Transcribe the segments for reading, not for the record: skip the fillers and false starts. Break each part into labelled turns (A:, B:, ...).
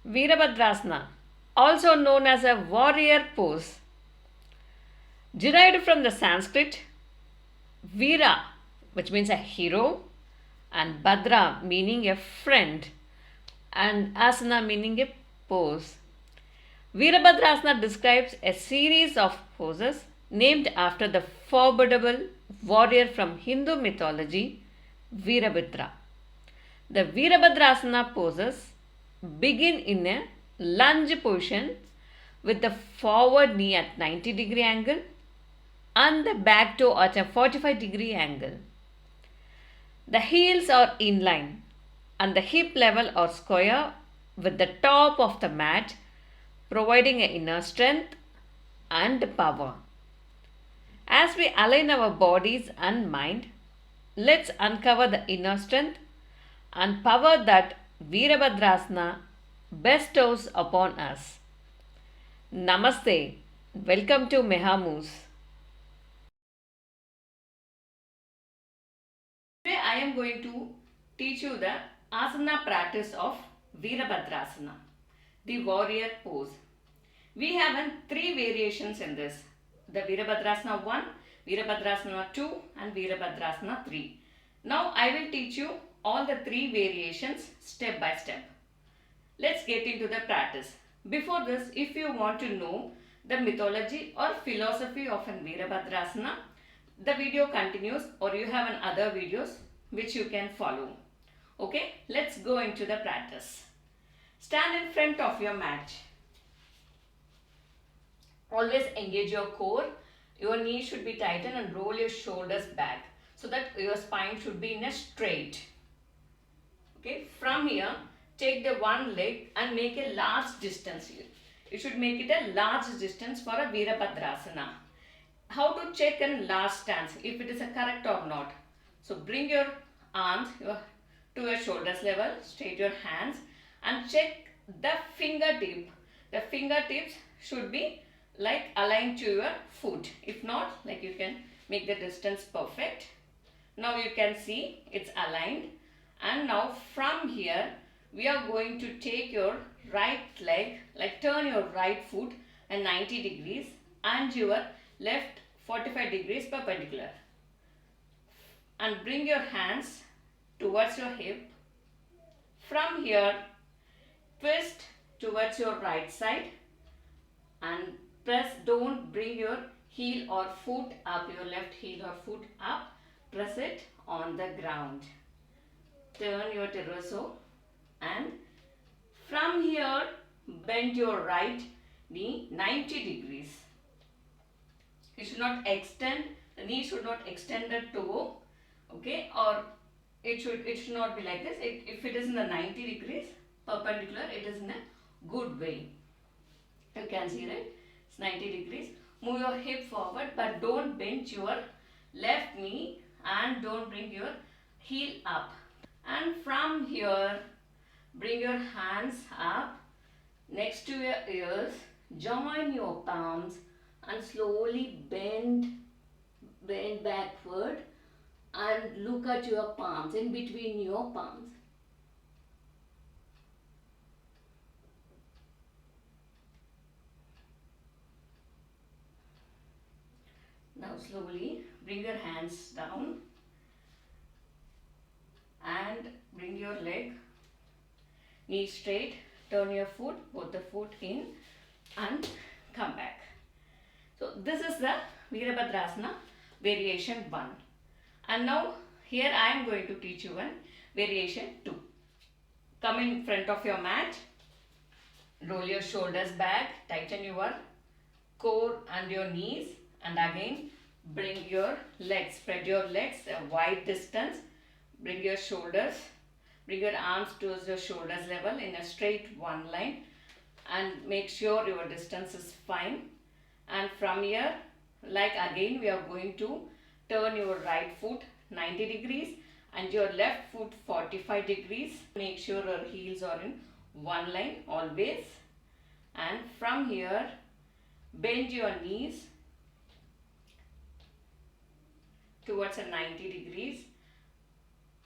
A: Virabhadrasana, also known as a warrior pose, derived from the Sanskrit Vira, which means a hero, and Bhadra, meaning a friend, and Asana, meaning a pose. Virabhadrasana describes a series of poses named after the formidable warrior from Hindu mythology, Virabhadra. The Virabhadrasana poses begin in a lunge position with the forward knee at 90-degree angle and the back toe at a 45-degree angle. The heels are in line and the hip level are square with the top of the mat, providing an inner strength and power. As we align our bodies and mind, let's uncover the inner strength and power that Virabhadrasana bestows upon us. Namaste. Welcome to Mehamoose. Today I am going to teach you the asana practice of Virabhadrasana, the warrior pose. We have three variations in this: the Virabhadrasana 1, Virabhadrasana 2 and Virabhadrasana 3. Now I will teach you all the three variations step by step. Let's get into the practice. Before this, if you want to know the mythology or philosophy of an Virabhadrasana, the video continues, or you have other videos which you can follow. Okay, let's go into the practice. Stand in front of your mat. Always engage your core. Your knees should be tightened and roll your shoulders back so that your spine should be in a straight. Okay, from here, take the one leg and make a large distance here. You should make it a large distance for a Virabhadrasana. How to check a large stance, if it is a correct or not? So bring your arms to your shoulders level, straight your hands and check the fingertip. The fingertips should be like aligned to your foot. If not, like you can make the distance perfect. Now you can see it's aligned. And now from here, we are going to take your right leg, like turn your right foot at 90 degrees and your left 45 degrees perpendicular. And bring your hands towards your hip. From here, twist towards your right side and press. Don't bring your heel or foot up, your left heel or foot up. Press it on the ground. Turn your torso and from here bend your right knee 90 degrees. You should not extend, the knee should not extend the toe, okay, or it should not be like this. If it is in the 90 degrees perpendicular, it is in a good way. You can see, right? It's 90 degrees. Move your hip forward, but don't bend your left knee and don't bring your heel up. And from here, bring your hands up next to your ears, join your palms and slowly bend backward and look at your palms, in between your palms. Now slowly bring your hands down and bring your leg, knee straight, turn your foot, both the foot in and come back. So this is the Virabhadrasana variation 1. And now here I am going to teach you one variation 2. Come in front of your mat, roll your shoulders back, tighten your core and your knees, and again bring your legs, spread your legs a wide distance, bring your shoulders, bring your arms towards your shoulders level in a straight one line and make sure your distance is fine. And from here, like again, we are going to turn your right foot 90 degrees and your left foot 45 degrees. Make sure your heels are in one line always. And from here, bend your knees towards a 90 degrees.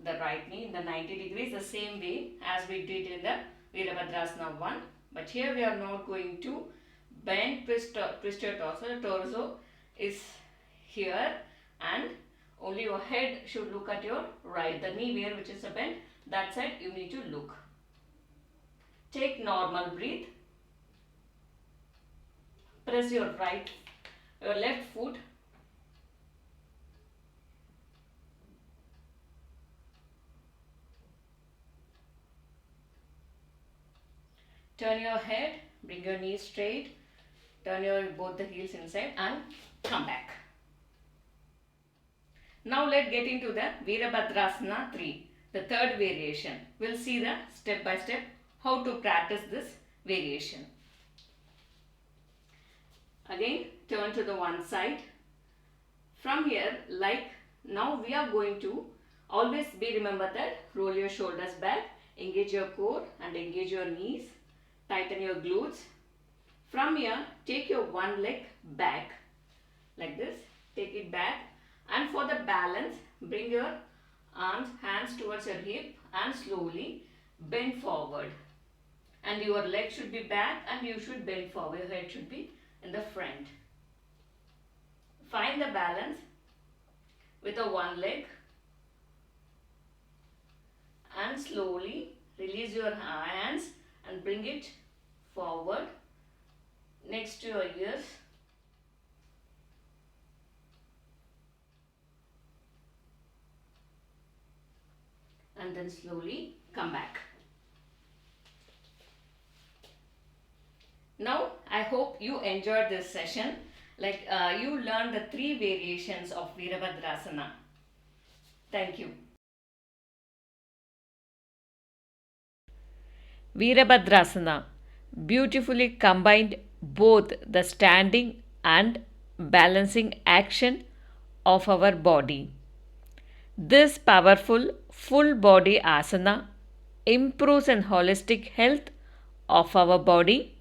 A: The right knee in the 90 degrees, the same way as we did in the Virabhadrasana 1. But here we are not going to bend, twist your torso. The torso is here and only your head should look at your right. The knee where which is a bend, that side you need to look. Take normal breathe. Press your left foot. Turn your head, bring your knees straight, turn both the heels inside and come back. Now let's get into the Virabhadrasana 3, the third variation. We'll see the step by step how to practice this variation. Again, turn to the one side. From here, like now we are going to always remember that roll your shoulders back, engage your core and engage your knees, tighten your glutes. From here, take your one leg back like this, take it back, and for the balance, bring your hands towards your hip and slowly bend forward. And your leg should be back and you should bend forward, your head should be in the front. Find the balance with a one leg and slowly release your hands and bring it forward next to your ears. And then slowly come back. Now I hope you enjoyed this session. You learned the 3 variations of Virabhadrasana. Thank you.
B: Virabhadrasana beautifully combined both the standing and balancing action of our body. This powerful full body asana improves an holistic health of our body.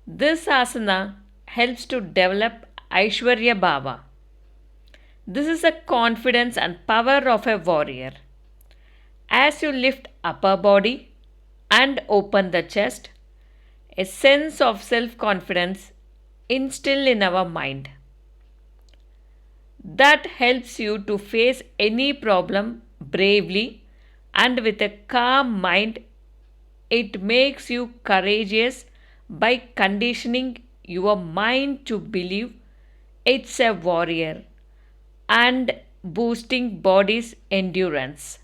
B: This asana helps to develop Aishwarya Bhava. This is the confidence and power of a warrior. As you lift upper body and open the chest, a sense of self-confidence instill in our mind. That helps you to face any problem bravely and with a calm mind. It makes you courageous by conditioning your mind to believe it's a warrior and boosting body's endurance.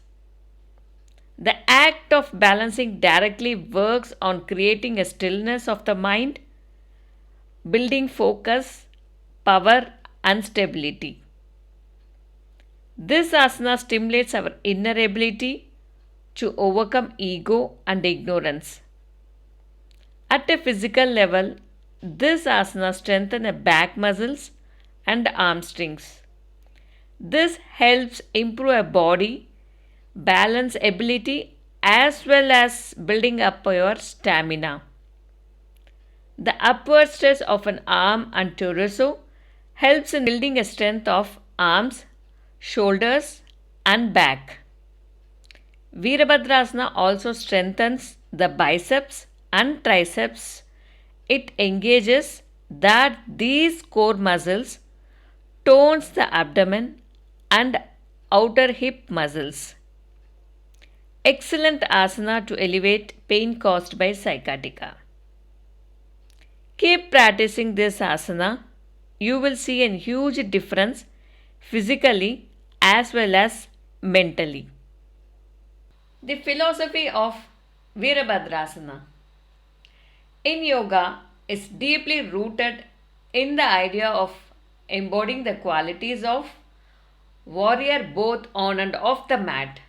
B: The act of balancing directly works on creating a stillness of the mind, building focus, power and stability. This asana stimulates our inner ability to overcome ego and ignorance. At a physical level, this asana strengthens the back muscles and hamstrings. This helps improve our body balance ability as well as building up your stamina. The upward stretch of an arm and torso helps in building a strength of arms, shoulders and back. Virabhadrasana also strengthens the biceps and triceps. It engages that these core muscles, tones the abdomen and outer hip muscles. Excellent asana to elevate pain caused by sciatica. Keep practicing this asana. You will see a huge difference physically as well as mentally. The philosophy of Virabhadrasana in yoga is deeply rooted in the idea of embodying the qualities of warrior both on and off the mat.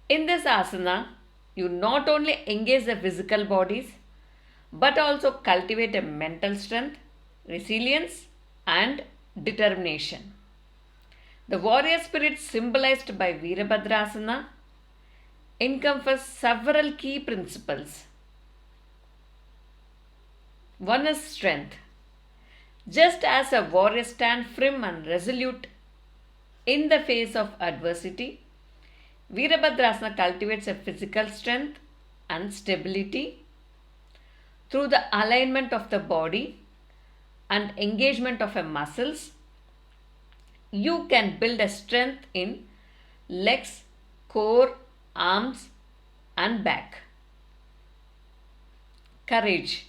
B: In this asana, you not only engage the physical bodies but also cultivate a mental strength, resilience and determination. The warrior spirit symbolized by Virabhadrasana encompasses several key principles. One is strength. Just as a warrior stands firm and resolute in the face of adversity, Virabhadrasana cultivates a physical strength and stability through the alignment of the body and engagement of the muscles. You can build a strength in legs, core, arms, and back. Courage.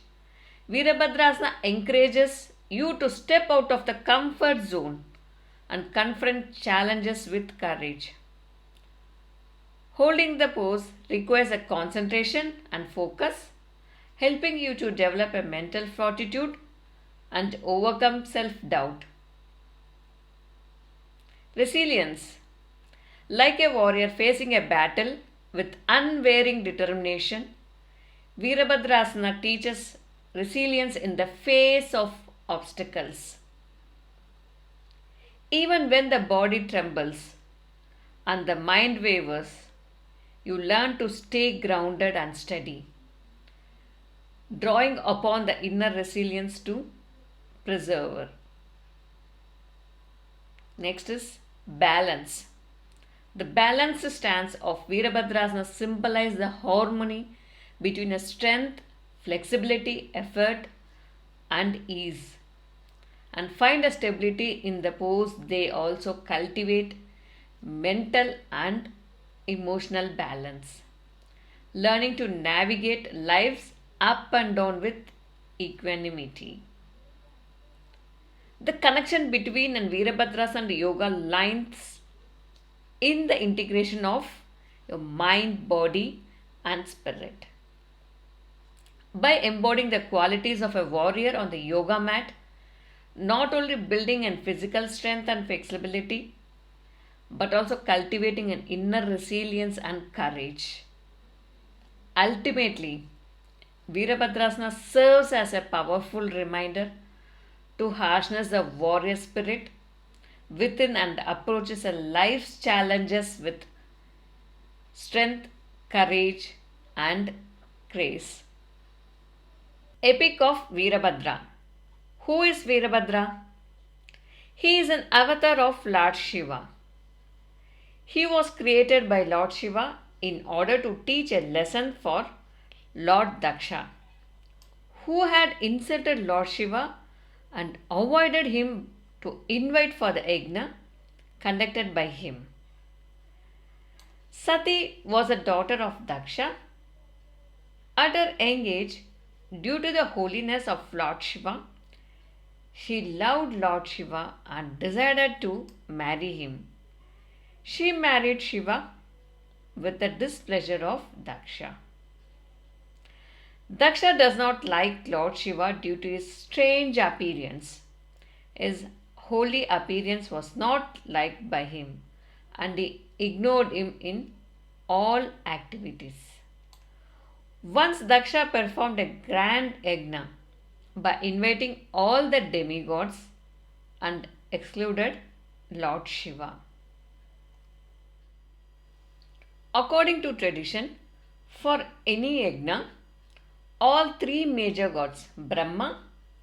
B: Virabhadrasana encourages you to step out of the comfort zone and confront challenges with courage. Holding the pose requires a concentration and focus, helping you to develop a mental fortitude and overcome self doubt. Resilience. Like a warrior facing a battle with unwavering determination, Virabhadrasana teaches resilience in the face of obstacles. Even when the body trembles and the mind wavers, you learn to stay grounded and steady, drawing upon the inner resilience to preserve. Next is balance. The balanced stance of Virabhadrasana symbolizes the harmony between a strength, flexibility, effort, and ease. And find a stability in the pose. They also cultivate mental and emotional balance, learning to navigate life's up and down with equanimity. The connection between and Virabhadrasana and yoga lies in the integration of your mind, body, and spirit. By embodying the qualities of a warrior on the yoga mat, not only building in physical strength and flexibility, but also cultivating an inner resilience and courage. Ultimately, Virabhadrasana serves as a powerful reminder to harness the warrior spirit within and approaches a life's challenges with strength, courage, and grace. Epic of Virabhadra. Who is Virabhadra? He is an avatar of Lord Shiva. He was created by Lord Shiva in order to teach a lesson for Lord Daksha, who had insulted Lord Shiva and avoided him to invite for the yajna conducted by him. Sati was a daughter of Daksha. At her young age, due to the holiness of Lord Shiva, she loved Lord Shiva and decided to marry him. She married Shiva with the displeasure of Daksha. Daksha does not like Lord Shiva due to his strange appearance. His holy appearance was not liked by him and he ignored him in all activities. Once Daksha performed a grand yajna by inviting all the demigods and excluded Lord Shiva. According to tradition, for any yajna, all three major gods Brahma,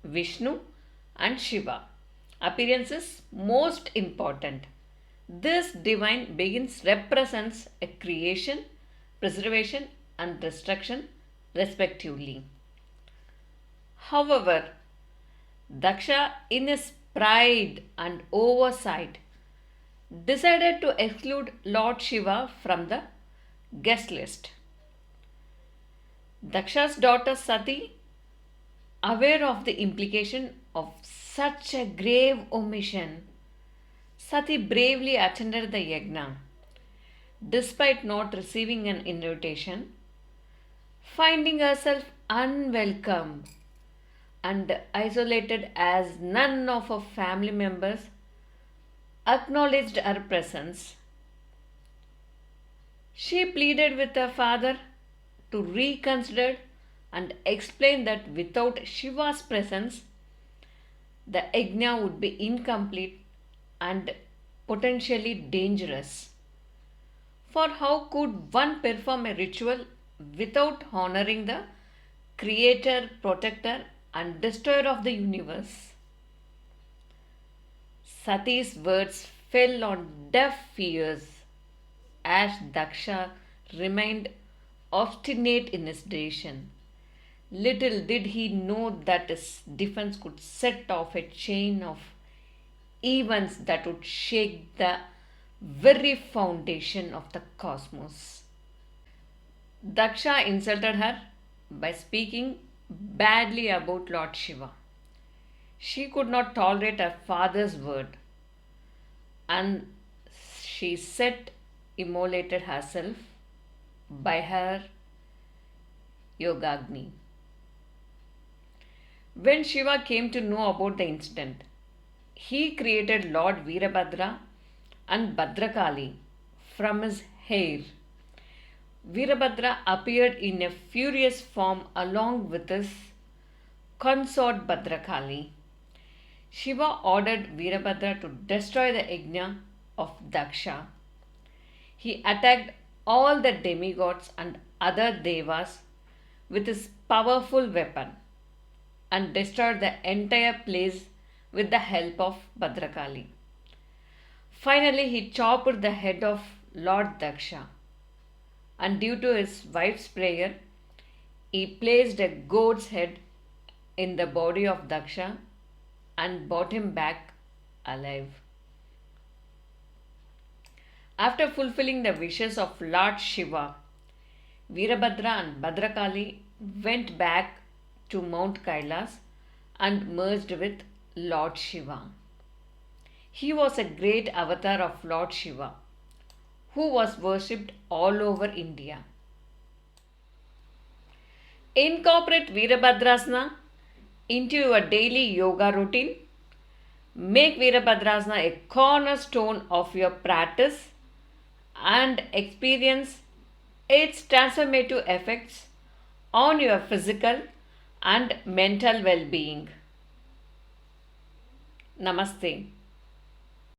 B: Vishnu, and Shiva appearance is most important. This divine beings represents a creation, preservation, and destruction respectively. However, Daksha, in his pride and oversight, decided to exclude Lord Shiva from the guest list. Daksha's daughter Sati, aware of the implication of such a grave omission, Sati bravely attended the yajna, despite not receiving an invitation, finding herself unwelcome and isolated as none of her family members acknowledged her presence. She pleaded with her father to reconsider and explain that without Shiva's presence, the yajna would be incomplete and potentially dangerous. For how could one perform a ritual without honoring the creator, protector, and destroyer of the universe? Sati's words fell on deaf ears as Daksha remained obstinate in his decision. Little did he know that his defense could set off a chain of events that would shake the very foundation of the cosmos. Daksha insulted her by speaking badly about Lord Shiva. She could not tolerate her father's word, and she set immolated herself by her Yogagni. When Shiva came to know about the incident, he created Lord Virabhadra and Bhadrakali from his hair. Virabhadra appeared in a furious form along with his consort Bhadrakali. Shiva ordered Virabhadra to destroy the yajna of Daksha. He attacked all the demigods and other devas with his powerful weapon and destroyed the entire place with the help of Bhadrakali. Finally, he chopped the head of Lord Daksha, and due to his wife's prayer, he placed a goat's head in the body of Daksha and brought him back alive. After fulfilling the wishes of Lord Shiva, Virabhadra and Bhadrakali went back to Mount Kailas and merged with Lord Shiva. He was a great avatar of Lord Shiva who was worshipped all over India. Incorporate Virabhadrasana into your daily yoga routine. Make Virabhadrasana a cornerstone of your practice and experience its transformative effects on your physical and mental well being. Namaste.